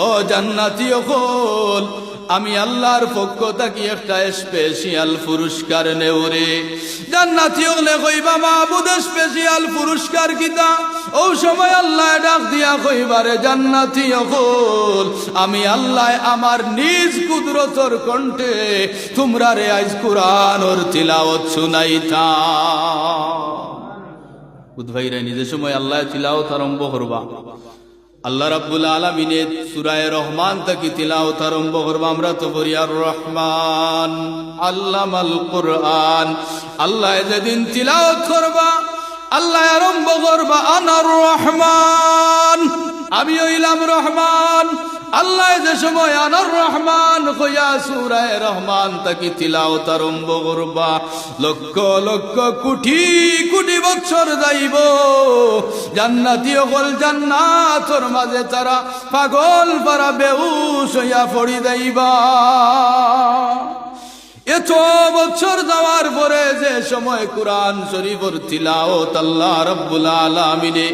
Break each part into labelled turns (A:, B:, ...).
A: ও জান্নাতি হল আমি আল্লাহর পক্ষ থেকে একটা স্পেশাল পুরস্কার নেওরে। জান্নাতি হলে কইবা মাহবুদ স্পেশাল পুরস্কার কিতা? ও সময় আল্লাহ ডাক দিয়া কইবারে জান্নাতি হল আমি আল্লাহ আমার নিজ কুদরতর কণ্ঠে তোমরা রে আজ কুরআনের তিলাওয়াত শুনাইতা। বুধ ভাইরা নিজে সময় আল্লাহ তিলাওয়াত আরম্ভ করবা। আল্লাহ রাব্বুল আলামিনের সূরা রহমান থেকে তিলাওয়াত আরম্ভ করব। আমরা তো বলি আর রহমান আল্লামাল কুরআন। আল্লাহ যেদিন তিলাওয়াত করবা আল্লাহ আরম্ভ করবা আনার রহমান, আমি হইলাম রহমান। আল্লাহ যে সময় আনার রহমান কইয়া সূরা রহমান থেকে তিলাওয়াত আরম্ভ করবা, লক্ষ লক্ষ কোটি কোটি বছর যাইব। জান্নাতি হল জান্নাতর মাঝে তারা পাগল পারা বেহুশ হইয়া পড়ি যাইবা। এত বছর যাওয়ার পরে যে সময় কুরআন শরীফের তিলাওয়াত আল্লাহ রাব্বুল আলামিনে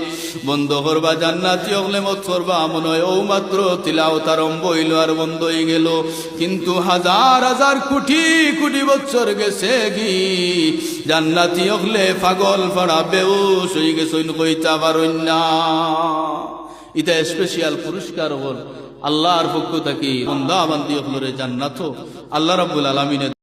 A: বন্ধ করবা, জান্নাতি হলে মত করবা মনে হয় ও মাত্র তিলাওয়াত আরম্ভ হইল আর বন্ধ হয়ে গেল। কিন্তু হাজার হাজার কোটি কোটি বছর গেছে কি জান্নাতি হলে পাগল পাড়া বেহুশ হয়ে গেছে, কইতা পারেন না। এটা স্পেশাল পুরস্কার হল আল্লাহর পক্ষ থেকে বান্দা বান্দি হলে জান্নাত আল্লাহ রাব্বুল আলামিনের